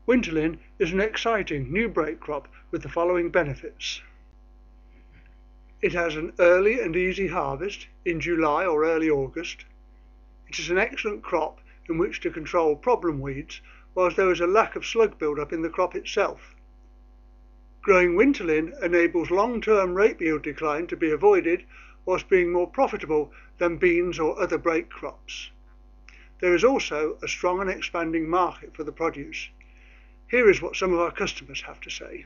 Wintalin is an exciting new break crop with the following benefits. It has an early and easy harvest in July or early August. It is an excellent crop in which to control problem weeds whilst there is a lack of slug build-up in the crop itself. Growing Wintalin enables long-term rape yield decline to be avoided whilst being more profitable than beans or other break crops. There is also a strong and expanding market for the produce. Here is what some of our customers have to say.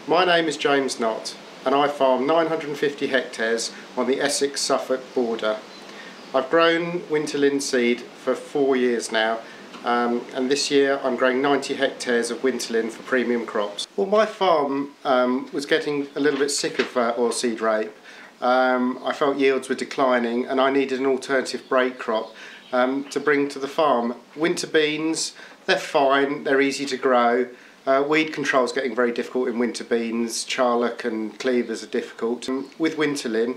My name is James Knott and I farm 950 hectares on the Essex-Suffolk border. I've grown Wintalin seed for 4 years now, and this year I'm growing 90 hectares of Wintalin for premium crops. Well, my farm was getting a little bit sick of oilseed rape. I felt yields were declining and I needed an alternative break crop to bring to the farm. Winter beans, they're fine, they're easy to grow. Weed control is getting very difficult in winter beans. Charlock and cleavers are difficult. With Wintalin,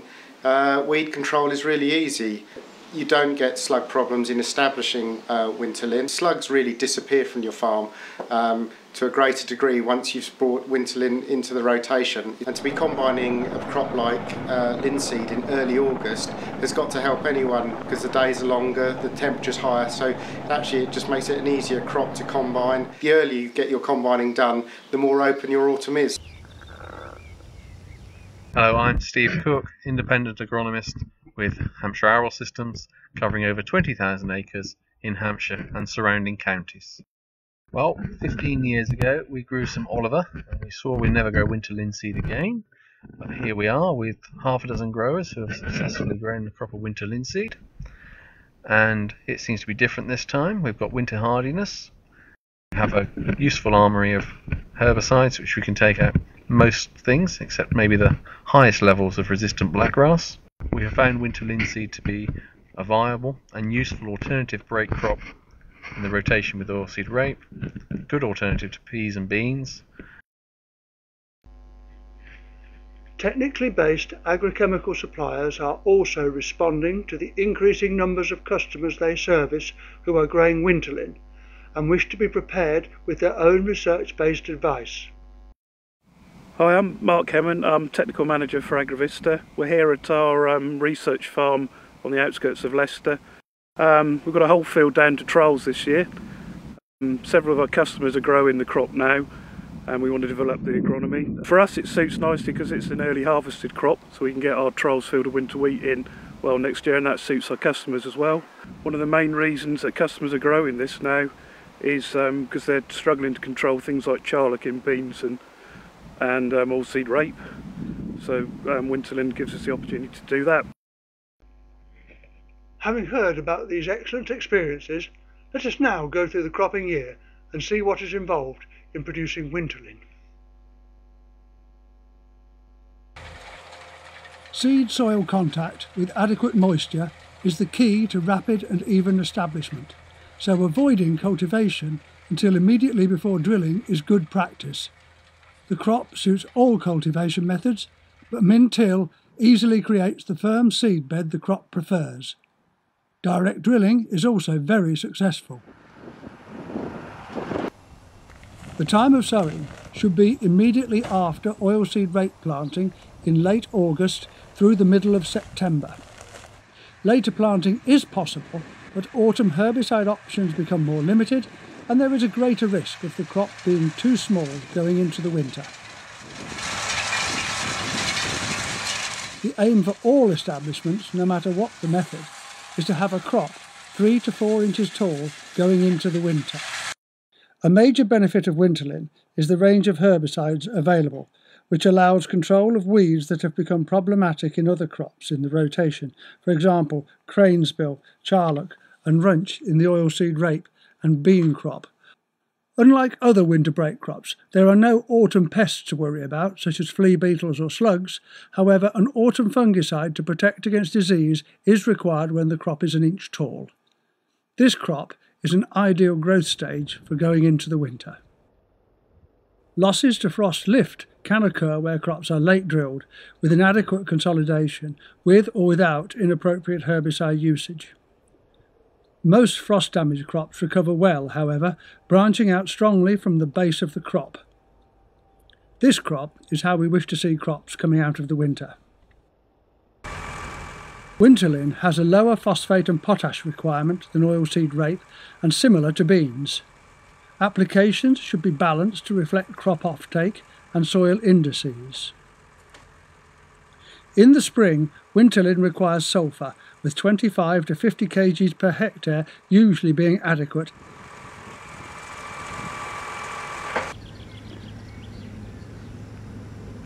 weed control is really easy. You don't get slug problems in establishing Wintalin. Slugs really disappear from your farm to a greater degree once you've brought Wintalin into the rotation. And to be combining a crop like linseed in early August has got to help anyone because the days are longer, the temperature's higher, so actually it just makes it an easier crop to combine. The earlier you get your combining done, the more open your autumn is. Hello, I'm Steve Cook, independent agronomist with Hampshire Arable Systems, covering over 20,000 acres in Hampshire and surrounding counties. Well, 15 years ago we grew some Oliver and we swore we'd never grow winter linseed again, but here we are with half a dozen growers who have successfully grown the crop of winter linseed, and it seems to be different this time. We've got winter hardiness, we have a useful armoury of herbicides which we can take out most things except maybe the highest levels of resistant blackgrass. We have found winter linseed to be a viable and useful alternative break crop in the rotation with oilseed rape, a good alternative to peas and beans. Technically based agrochemical suppliers are also responding to the increasing numbers of customers they service who are growing Wintalin and wish to be prepared with their own research-based advice. Hi, I'm Mark Hemmon, I'm Technical Manager for Agravista. We're here at our research farm on the outskirts of Leicester. We've got a whole field down to trials this year. Several of our customers are growing the crop now and we want to develop the agronomy. For us it suits nicely because it's an early harvested crop, so we can get our trials field of winter wheat in well next year, and that suits our customers as well. One of the main reasons that customers are growing this now is because they're struggling to control things like Charlock in beans and oilseed rape. So Wintalin gives us the opportunity to do that. Having heard about these excellent experiences, let us now go through the cropping year and see what is involved in producing Wintalin. Seed-soil contact with adequate moisture is the key to rapid and even establishment, so avoiding cultivation until immediately before drilling is good practice. The crop suits all cultivation methods, but min-till easily creates the firm seed bed the crop prefers. Direct drilling is also very successful. The time of sowing should be immediately after oilseed rape planting in late August through the middle of September. Later planting is possible, but autumn herbicide options become more limited and there is a greater risk of the crop being too small going into the winter. The aim for all establishments, no matter what the method, is to have a crop 3 to 4 inches tall going into the winter. A major benefit of Wintalin is the range of herbicides available, which allows control of weeds that have become problematic in other crops in the rotation, for example Cranesbill, Charlock and Runch in the oilseed rape and bean crop. Unlike other winter break crops, there are no autumn pests to worry about, such as flea beetles or slugs. However, an autumn fungicide to protect against disease is required when the crop is an inch tall. This crop is an ideal growth stage for going into the winter. Losses to frost lift can occur where crops are late drilled with inadequate consolidation, with or without inappropriate herbicide usage. Most frost-damaged crops recover well, however, branching out strongly from the base of the crop. This crop is how we wish to see crops coming out of the winter. Wintalin has a lower phosphate and potash requirement than oilseed rape and similar to beans. Applications should be balanced to reflect crop offtake and soil indices. In the spring, Wintalin requires sulphur, with 25 to 50 kg per hectare usually being adequate.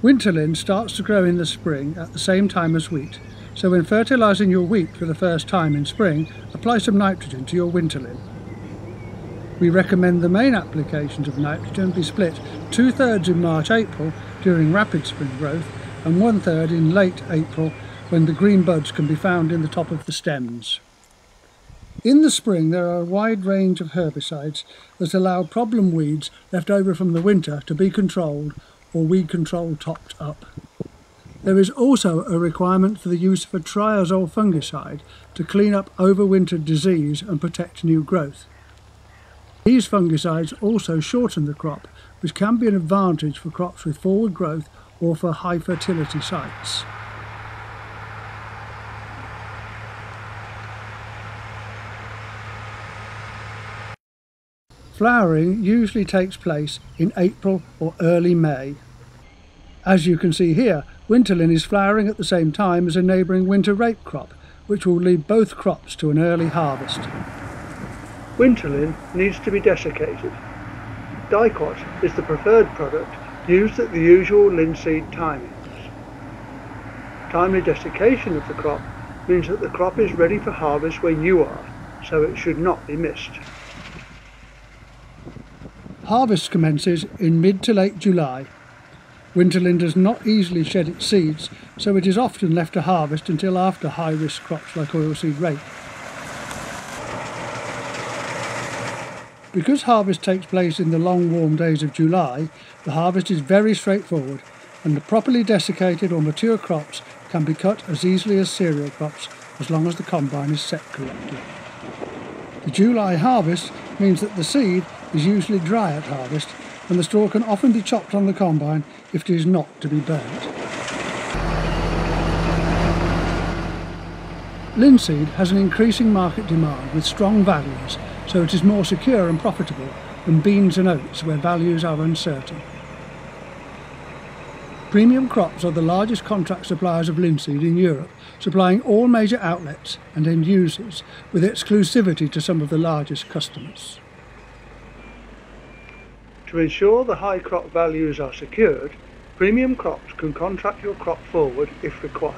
Wintalin starts to grow in the spring at the same time as wheat, so when fertilising your wheat for the first time in spring, apply some nitrogen to your Wintalin. We recommend the main applications of nitrogen be split 2/3 in March-April during rapid spring growth and 1/3 in late April when the green buds can be found in the top of the stems. In the spring there are a wide range of herbicides that allow problem weeds left over from the winter to be controlled or weed control topped up. There is also a requirement for the use of a triazole fungicide to clean up overwintered disease and protect new growth. These fungicides also shorten the crop, which can be an advantage for crops with forward growth or for high fertility sites. Flowering usually takes place in April or early May. As you can see here, Wintalin is flowering at the same time as a neighbouring winter rape crop, which will lead both crops to an early harvest. Wintalin needs to be desiccated. Dicot is the preferred product used at the usual linseed timings. Timely desiccation of the crop means that the crop is ready for harvest when you are, so it should not be missed. Harvest commences in mid to late July. Wintalin does not easily shed its seeds, so it is often left to harvest until after high-risk crops like oilseed rape. Because harvest takes place in the long warm days of July, the harvest is very straightforward, and the properly desiccated or mature crops can be cut as easily as cereal crops as long as the combine is set correctly. The July harvest means that the seed is usually dry at harvest, and the straw can often be chopped on the combine if it is not to be burnt. Linseed has an increasing market demand with strong values, so it is more secure and profitable than beans and oats where values are uncertain. Premium Crops are the largest contract suppliers of linseed in Europe, supplying all major outlets and end users with exclusivity to some of the largest customers. To ensure the high crop values are secured, Premium Crops can contract your crop forward if required.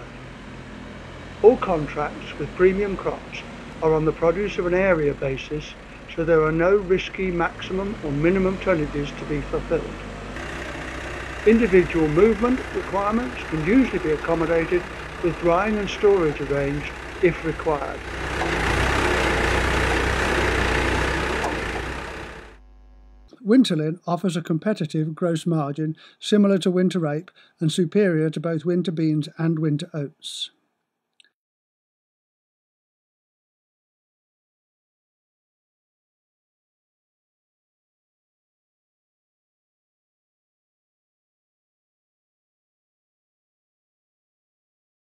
All contracts with Premium Crops are on the produce of an area basis, so there are no risky maximum or minimum tonnages to be fulfilled. Individual movement requirements can usually be accommodated with drying and storage arranged if required. Wintalin offers a competitive gross margin similar to winter rape and superior to both winter beans and winter oats.